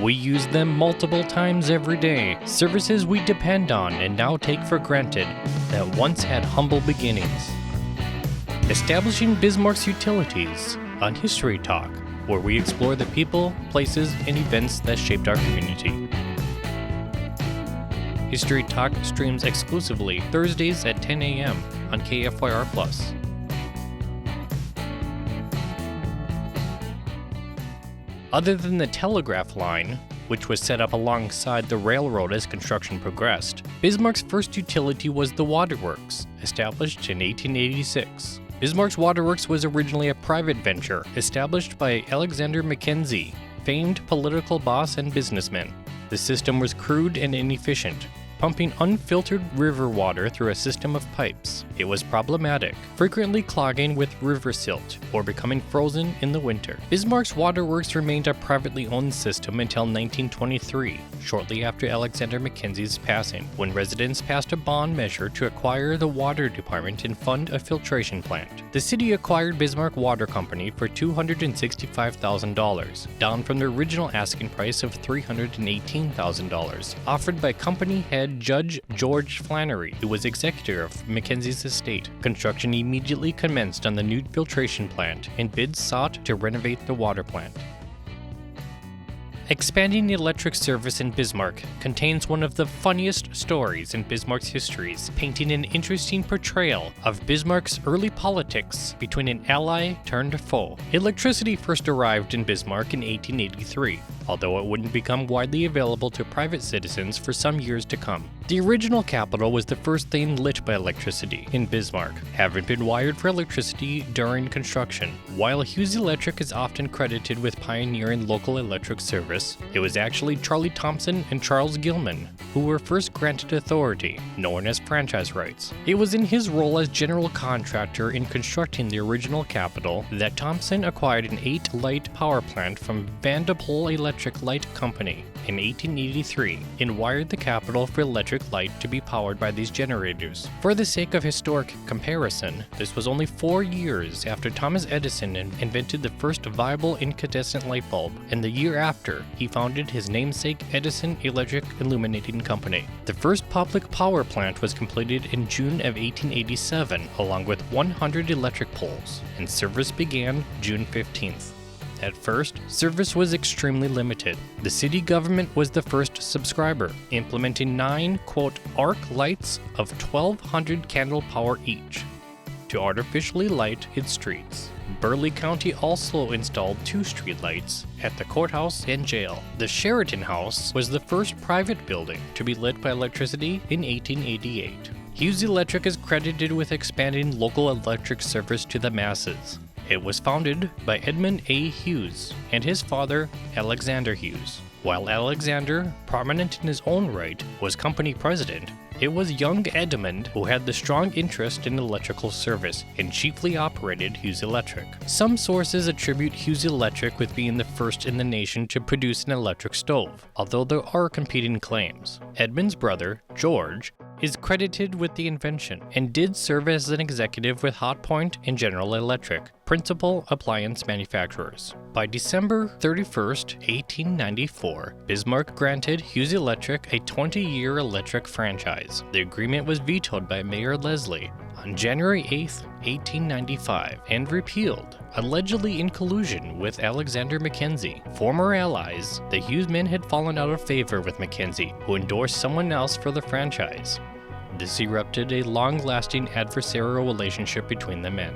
We use them multiple times every day, services we depend on and now take for granted that once had humble beginnings. Establishing Bismarck's Utilities on History Talk, where we explore the people, places, and events that shaped our community. History Talk streams exclusively Thursdays at 10 a.m. on KFYR+. Other than the telegraph line, which was set up alongside the railroad as construction progressed, Bismarck's first utility was the waterworks, established in 1886. Bismarck's Waterworks was originally a private venture established by Alexander Mackenzie, famed political boss and businessman. The system was crude and inefficient, pumping unfiltered river water through a system of pipes. It was problematic, frequently clogging with river silt or becoming frozen in the winter. Bismarck's Waterworks remained a privately owned system until 1923, shortly after Alexander Mackenzie's passing, when residents passed a bond measure to acquire the water department and fund a filtration plant. The city acquired Bismarck Water Company for $265,000, down from the original asking price of $318,000, offered by company head Judge George Flannery, who was executor of Mackenzie's estate. Construction immediately commenced on the new filtration plant, and bids sought to renovate the water plant. Expanding the electric service in Bismarck contains one of the funniest stories in Bismarck's histories, painting an interesting portrayal of Bismarck's early politics between an ally turned foe. Electricity first arrived in Bismarck in 1883, although it wouldn't become widely available to private citizens for some years to come. The original capital was the first thing lit by electricity in Bismarck, having been wired for electricity during construction. While Hughes Electric is often credited with pioneering local electric service, it was actually Charlie Thompson and Charles Gilman who were first granted authority, known as franchise rights. It was in his role as general contractor in constructing the original capital that Thompson acquired an 8-light power plant from Vanderpool Electric Light Company in 1883 and wired the capital for electric light to be powered by these generators. For the sake of historic comparison, this was only 4 years after Thomas Edison invented the first viable incandescent light bulb, and the year after, he founded his namesake Edison Electric Illuminating Company. The first public power plant was completed in June of 1887, along with 100 electric poles, and service began June 15th. At first, service was extremely limited. The city government was the first subscriber, implementing 9, quote, arc lights of 1,200 candle power each to artificially light its streets. Burleigh County also installed 2 streetlights at the courthouse and jail. The Sheraton House was the first private building to be lit by electricity in 1888. Hughes Electric is credited with expanding local electric service to the masses. It was founded by Edmund A. Hughes and his father, Alexander Hughes. While Alexander, prominent in his own right, was company president, it was young Edmund who had the strong interest in electrical service and chiefly operated Hughes Electric. Some sources attribute Hughes Electric with being the first in the nation to produce an electric stove, although there are competing claims. Edmund's brother, George, is credited with the invention and did serve as an executive with Hotpoint and General Electric, principal appliance manufacturers. By December 31st, 1894, Bismarck granted Hughes Electric a 20-year electric franchise. The agreement was vetoed by Mayor Leslie on January 8, 1895, and repealed, allegedly in collusion with Alexander Mackenzie. Former allies, the Hughes men had fallen out of favor with Mackenzie, who endorsed someone else for the franchise. This erupted a long-lasting adversarial relationship between the men.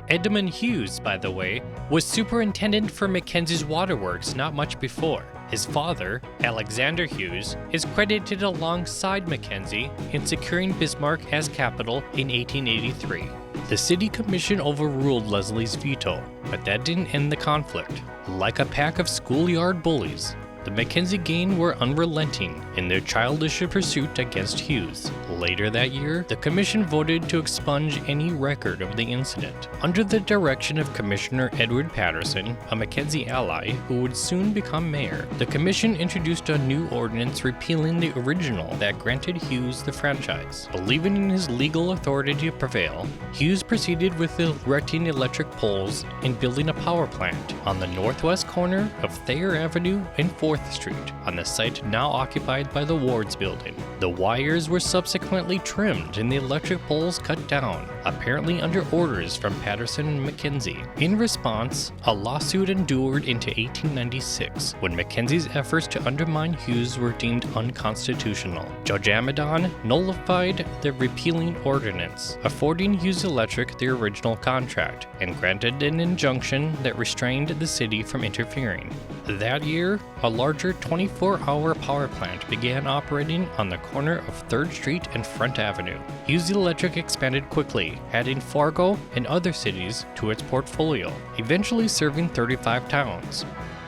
Edmund Hughes, by the way, was superintendent for Mackenzie's Waterworks not much before. His father, Alexander Hughes, is credited alongside Mackenzie in securing Bismarck as capital in 1883. The city commission overruled Leslie's veto, but that didn't end the conflict. Like a pack of schoolyard bullies, the Mackenzie gang were unrelenting in their childish pursuit against Hughes. Later that year, the commission voted to expunge any record of the incident. Under the direction of Commissioner Edward Patterson, a Mackenzie ally who would soon become mayor, the commission introduced a new ordinance repealing the original that granted Hughes the franchise. Believing in his legal authority to prevail, Hughes proceeded with erecting electric poles and building a power plant on the northwest corner of Thayer Avenue and 4th 4th Street, on the site now occupied by the Wards Building. The wires were subsequently trimmed and the electric poles cut down, apparently under orders from Patterson and Mackenzie. In response, a lawsuit endured into 1896, when Mackenzie's efforts to undermine Hughes were deemed unconstitutional. Judge Amidon nullified the repealing ordinance, affording Hughes Electric the original contract, and granted an injunction that restrained the city from interfering. That year, a larger 24-hour power plant began operating on the corner of 3rd Street and Front Avenue. Hughes Electric expanded quickly, adding Fargo and other cities to its portfolio, eventually serving 35 towns.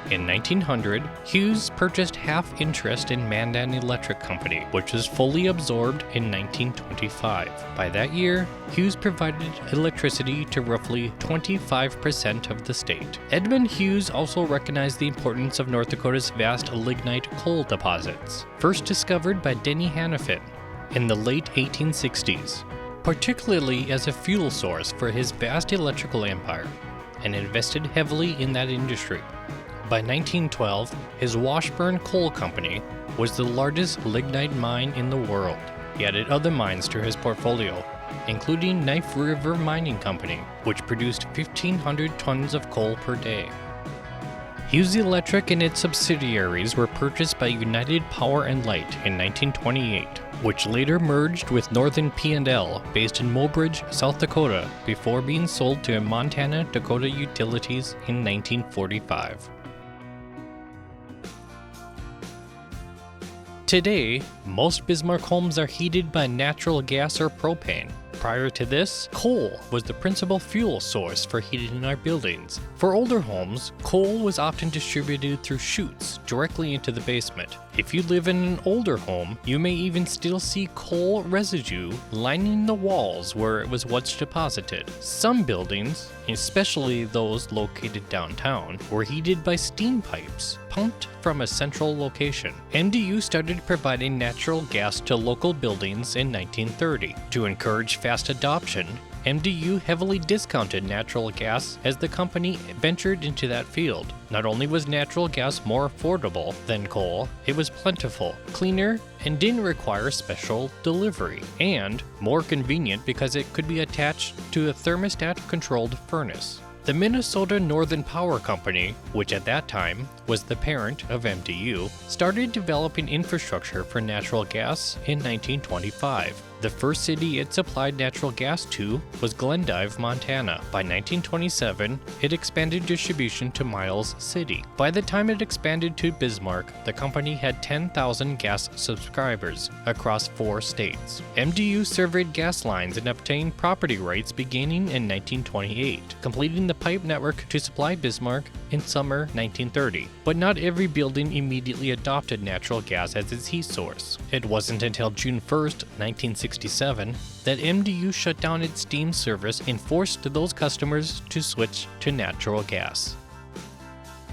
In 1900, Hughes purchased half interest in Mandan Electric Company, which was fully absorbed in 1925. By that year, Hughes provided electricity to roughly 25% of the state. Edmund Hughes also recognized the importance of North Dakota's vast lignite coal deposits, first discovered by Denny Hanafin in the late 1860s, particularly as a fuel source for his vast electrical empire, and invested heavily in that industry. By 1912, his Washburn Coal Company was the largest lignite mine in the world. He added other mines to his portfolio, including Knife River Mining Company, which produced 1,500 tons of coal per day. Hughes Electric and its subsidiaries were purchased by United Power and Light in 1928, which later merged with Northern P&L, based in Mobridge, South Dakota, before being sold to Montana Dakota Utilities in 1945. Today, most Bismarck homes are heated by natural gas or propane. Prior to this, coal was the principal fuel source for heating our buildings. For older homes, coal was often distributed through chutes directly into the basement. If you live in an older home, you may even still see coal residue lining the walls where it was once deposited. Some buildings, especially those located downtown, were heated by steam pipes pumped from a central location. MDU started providing natural gas to local buildings in 1930. To encourage fast adoption, MDU heavily discounted natural gas as the company ventured into that field. Not only was natural gas more affordable than coal, it was plentiful, cleaner, and didn't require special delivery, and more convenient because it could be attached to a thermostat-controlled furnace. The Minnesota Northern Power Company, which at that time was the parent of MDU, started developing infrastructure for natural gas in 1925. The first city it supplied natural gas to was Glendive, Montana. By 1927, it expanded distribution to Miles City. By the time it expanded to Bismarck, the company had 10,000 gas subscribers across 4 states. MDU surveyed gas lines and obtained property rights beginning in 1928, completing the pipe network to supply Bismarck in summer 1930. But not every building immediately adopted natural gas as its heat source. It wasn't until June 1st, 1967, that MDU shut down its steam service and forced those customers to switch to natural gas.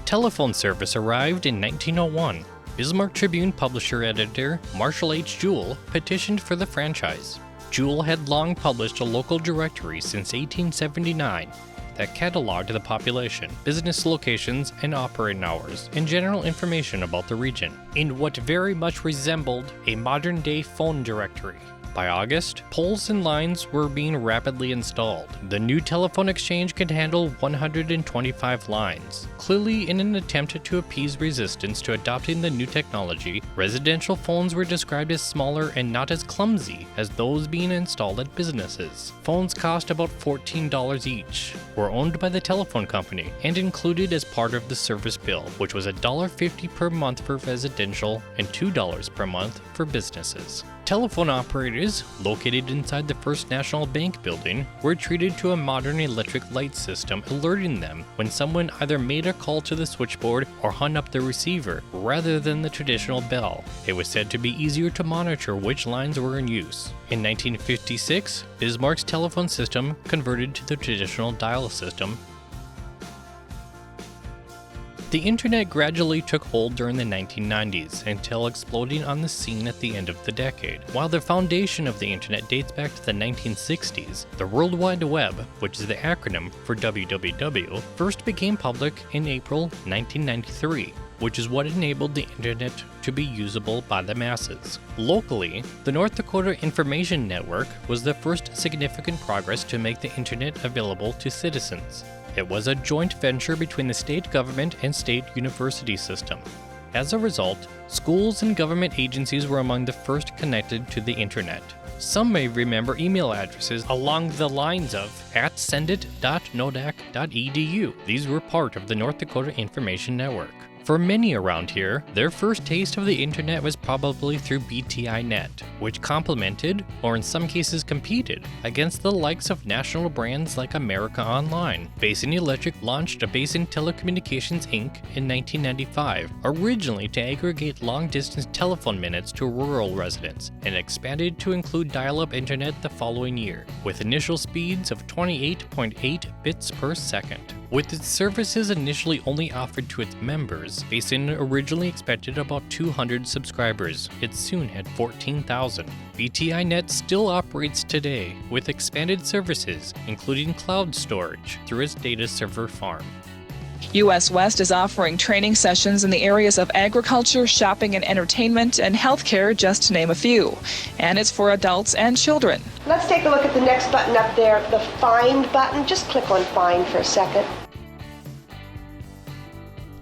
Telephone service arrived in 1901. Bismarck Tribune publisher-editor Marshall H. Jewell petitioned for the franchise. Jewell had long published a local directory since 1879 that cataloged the population, business locations, and operating hours, and general information about the region, in what very much resembled a modern-day phone directory. By August, poles and lines were being rapidly installed. The new telephone exchange could handle 125 lines. Clearly, in an attempt to appease resistance to adopting the new technology, residential phones were described as smaller and not as clumsy as those being installed at businesses. Phones cost about $14 each, were owned by the telephone company, and included as part of the service bill, which was $1.50 per month for residential and $2 per month for businesses. Telephone operators, located inside the First National Bank building, were treated to a modern electric light system alerting them when someone either made a call to the switchboard or hung up the receiver, rather than the traditional bell. It was said to be easier to monitor which lines were in use. In 1956, Bismarck's telephone system converted to the traditional dial system. The internet gradually took hold during the 1990s until exploding on the scene at the end of the decade. While the foundation of the internet dates back to the 1960s, the World Wide Web, which is the acronym for WWW, first became public in April 1993. which is what enabled the internet to be usable by the masses. Locally, the North Dakota Information Network was the first significant progress to make the internet available to citizens. It was a joint venture between the state government and state university system. As a result, schools and government agencies were among the first connected to the internet. Some may remember email addresses along the lines of @sendit.nodac.edu. These were part of the North Dakota Information Network. For many around here, their first taste of the internet was probably through BTInet, which complemented, or in some cases competed, against the likes of national brands like America Online. Basin Electric launched a Basin Telecommunications Inc. in 1995, originally to aggregate long-distance telephone minutes to rural residents, and expanded to include dial-up internet the following year, with initial speeds of 28.8 bits per second. With its services initially only offered to its members, Basin originally expected about 200 subscribers. It soon had 14,000. BTInet still operates today, with expanded services, including cloud storage, through its data server farm. US West is offering training sessions in the areas of agriculture, shopping and entertainment, and healthcare, just to name a few. And it's for adults and children. Let's take a look at the next button up there, the Find button. Just click on Find for a second.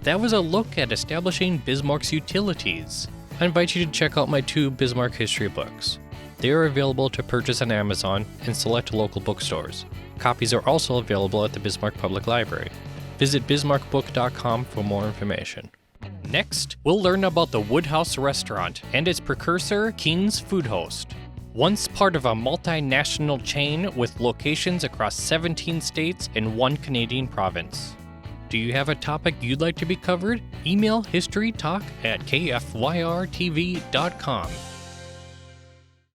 That was a look at establishing Bismarck's utilities. I invite you to check out my 2 Bismarck history books. They are available to purchase on Amazon and select local bookstores. Copies are also available at the Bismarck Public Library. Visit bismarckbook.com for more information. Next, we'll learn about the Woodhouse Restaurant and its precursor, Keen's Food Host. Once part of a multinational chain with locations across 17 states and 1 Canadian province. Do you have a topic you'd like to be covered? Email historytalk@kfyrtv.com.